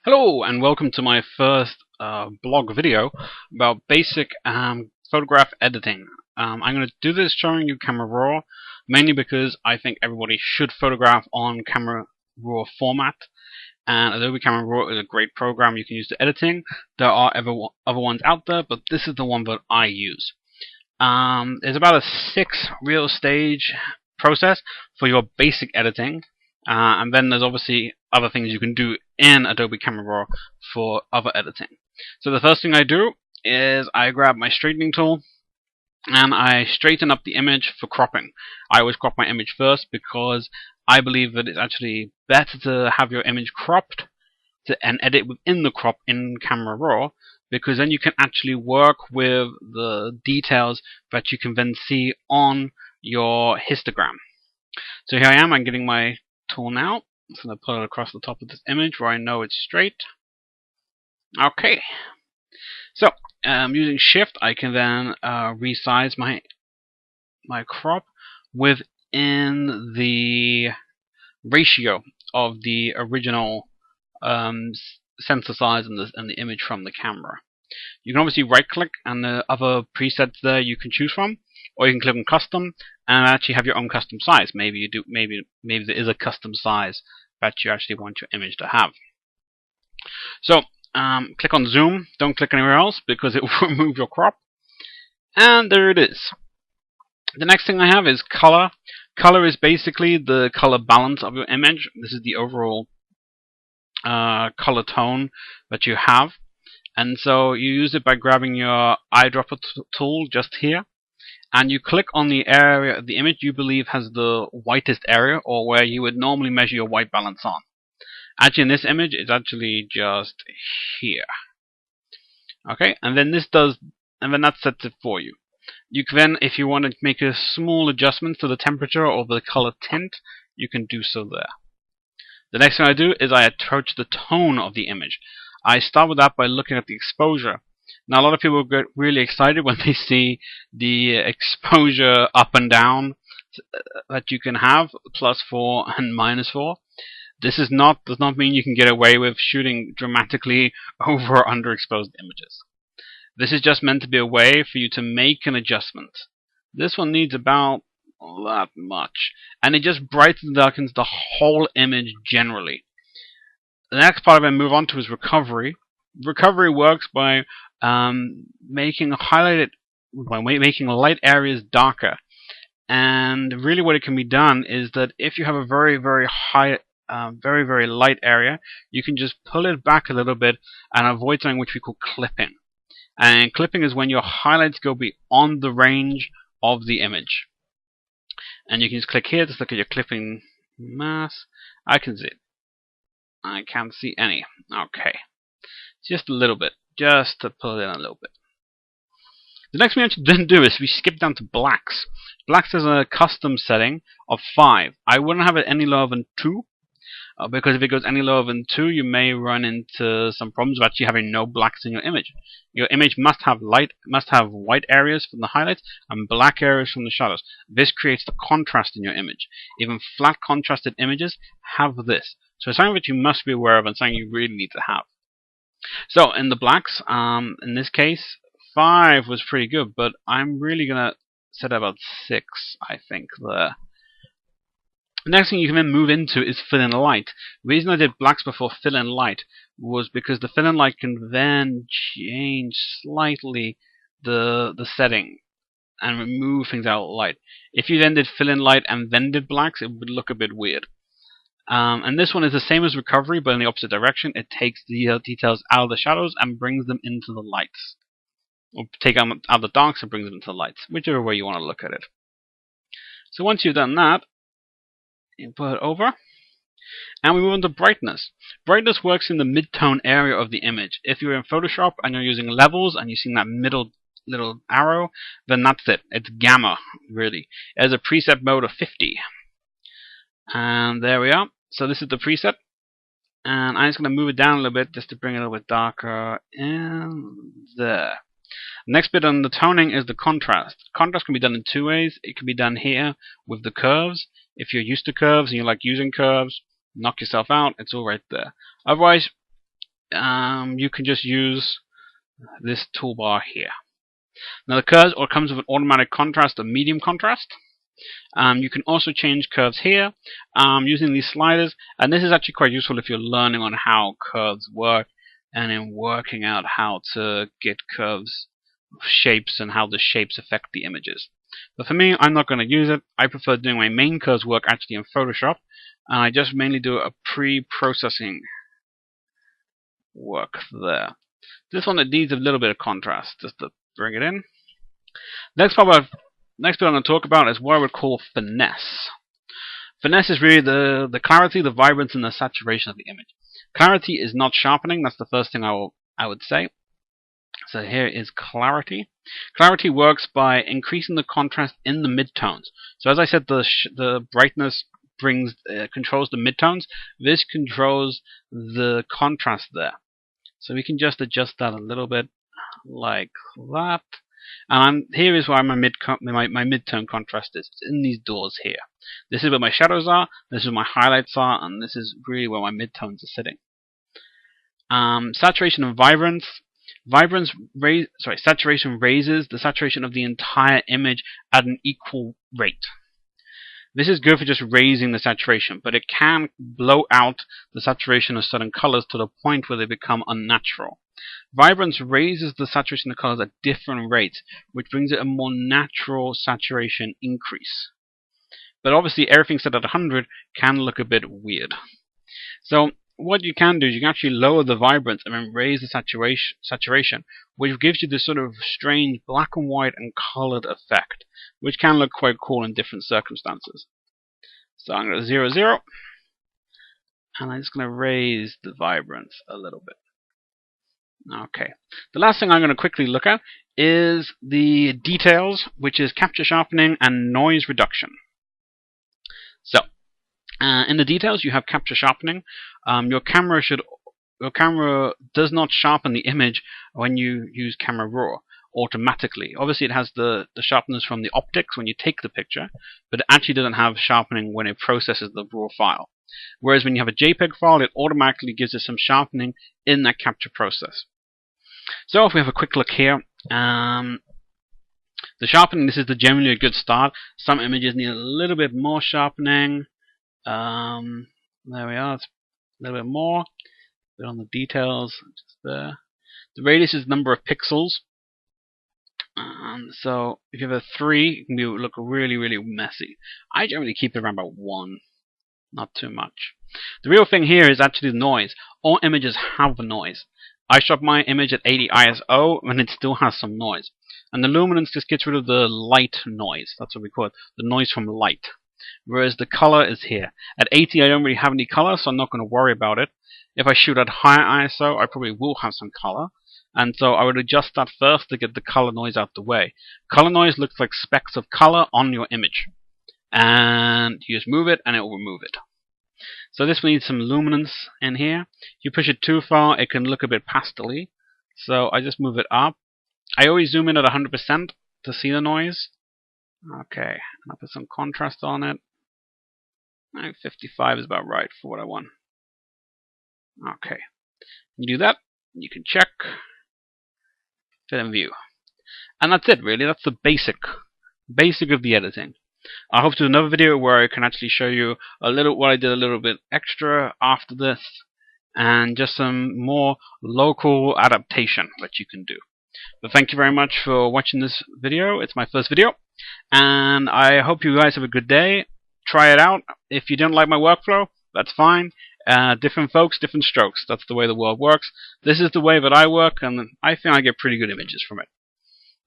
Hello and welcome to my first blog video about basic photograph editing. I'm going to do this showing you Camera Raw, mainly because I think everybody should photograph on Camera Raw format, and Adobe Camera Raw is a great program you can use for editing. There are other ones out there, but this is the one that I use. It's about a 6 real stage process for your basic editing. And then there's obviously other things you can do in Adobe Camera Raw for other editing. So the first thing I do is I grab my straightening tool and I straighten up the image for cropping. I always crop my image first because I believe that it's actually better to have your image cropped and edit within the crop in Camera Raw, because then you can actually work with the details that you can then see on your histogram. So here I am, I'm getting my tool now. I'm going to put it across the top of this image where I know it's straight. Okay. So using Shift, I can then resize my crop within the ratio of the original sensor size and the image from the camera. You can obviously right-click and the other presets there you can choose from, or you can click on Custom and actually have your own custom size. Maybe there is a custom size that you actually want your image to have. So click on Zoom. Don't click anywhere else because it will remove your crop. And there it is. The next thing I have is color. Color is basically the color balance of your image. This is the overall color tone that you have. And so you use it by grabbing your eyedropper tool just here, and you click on the area of the image you believe has the whitest area, or where you would normally measure your white balance on. Actually, in this image, it's actually just here. Okay, and then that sets it for you. You can then, if you want to make a small adjustment to the temperature or the color tint, you can do so there. The next thing I do is I approach the tone of the image. I start with that by looking at the exposure. Now, a lot of people get really excited when they see the exposure up and down that you can have, +4 and -4. This does not mean you can get away with shooting dramatically over or underexposed images. This is just meant to be a way for you to make an adjustment. This one needs about that much, and it just brightens and darkens the whole image generally. The next part I move on to is recovery. Recovery works by making making light areas darker. And really, what it can be done is that if you have a very, very high, very, very light area, you can just pull it back a little bit and avoid something which we call clipping. And clipping is when your highlights go beyond the range of the image. And you can just click here, just look at your clipping mass. I can see it. I can't see any. Okay. Just a little bit. Just to pull it in a little bit. The next thing we have to then do is we skip down to blacks. Blacks has a custom setting of 5. I wouldn't have it any lower than 2. Because if it goes any lower than 2, you may run into some problems of actually having no blacks in your image. Your image must have white areas from the highlights and black areas from the shadows. This creates the contrast in your image. Even flat contrasted images have this. So it's something that you must be aware of and something you really need to have. So in the blacks, in this case, 5 was pretty good, but I'm really going to set about 6, I think, there. The next thing you can then move into is fill in light. The reason I did blacks before fill in light was because the fill in light can then change slightly the setting and remove things out of light. If you then did fill in light and then did blacks, it would look a bit weird. And this one is the same as recovery, but in the opposite direction. It takes the details out of the shadows and brings them into the lights. Or take out the darks and brings them into the lights, whichever way you want to look at it. So once you've done that, you put it over, and we move on to brightness. Brightness works in the mid-tone area of the image. If you're in Photoshop and you're using levels and you're seeing that middle little arrow, then that's it. It's gamma, really. It has a preset mode of 50. And there we are. So this is the preset. And I'm just going to move it down a little bit just to bring it a little bit darker. And there. Next bit on the toning is the contrast. Contrast can be done in 2 ways. It can be done here with the curves. If you're used to curves and you like using curves, knock yourself out. It's all right there. Otherwise, you can just use this toolbar here. Now the curves comes with an automatic contrast and medium contrast. You can also change curves here using these sliders, and this is actually quite useful if you're learning on how curves work and in working out how to get curves, shapes, and how the shapes affect the images. But for me, I'm not going to use it. I prefer doing my main curves work actually in Photoshop, and I just mainly do a pre-processing work there. This one, it needs a little bit of contrast just to bring it in. Next bit I'm going to talk about is what I would call finesse. Finesse is really the clarity, the vibrance, and the saturation of the image. Clarity is not sharpening. That's the first thing I would say. So here is clarity. Clarity works by increasing the contrast in the midtones. So as I said, the brightness controls the midtones. This controls the contrast there. So we can just adjust that a little bit like that. And here is where my midtone contrast is. It's in these doors here. This is where my shadows are, this is where my highlights are, and this is really where my midtones are sitting. Saturation and vibrance. Saturation raises the saturation of the entire image at an equal rate. This is good for just raising the saturation, but it can blow out the saturation of certain colors to the point where they become unnatural. Vibrance raises the saturation of colors at different rates, which brings it a more natural saturation increase. But obviously everything set at 100 can look a bit weird. So what you can do is you can actually lower the vibrance and then raise the saturation, which gives you this sort of strange black and white and colored effect, which can look quite cool in different circumstances. So I'm going to 0, 0, and I'm just going to raise the vibrance a little bit. Okay. The last thing I'm going to quickly look at is the details, which is capture sharpening and noise reduction. So, in the details, you have capture sharpening. Your camera does not sharpen the image when you use Camera Raw automatically. Obviously, it has the sharpness from the optics when you take the picture, but it actually doesn't have sharpening when it processes the raw file. Whereas when you have a JPEG file, it automatically gives it some sharpening in that capture process. So if we have a quick look here, the sharpening, this is generally a good start. Some images need a little bit more sharpening. There we are, it's a little bit more. Bit on the details, just there. The radius is the number of pixels. So if you have a 3, it can look really, really messy. I generally keep it around about 1, not too much. The real thing here is actually the noise. All images have noise. I shot my image at 80 ISO and it still has some noise. And the luminance just gets rid of the light noise. That's what we call it, the noise from light. Whereas the color is here. At 80 I don't really have any color, so I'm not going to worry about it. If I shoot at higher ISO, I probably will have some color. And so I would adjust that first to get the color noise out the way. Color noise looks like specks of color on your image. And you just move it and it will remove it. So this needs some luminance in here. If you push it too far, it can look a bit pastel-y. So I just move it up. I always zoom in at 100% to see the noise. Okay, and I'll put some contrast on it. I think 55 is about right for what I want. Okay, you do that, you can check, fit and view. And that's it really, that's the basic of the editing. I hope to do another video where I can actually show you what I did a little bit extra after this, and just some more local adaptation that you can do. But thank you very much for watching this video. It's my first video, and I hope you guys have a good day. Try it out. If you don't like my workflow, that's fine. Different folks, different strokes. That's the way the world works. This is the way that I work, and I think I get pretty good images from it.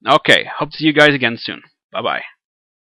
Okay, hope to see you guys again soon. Bye-bye.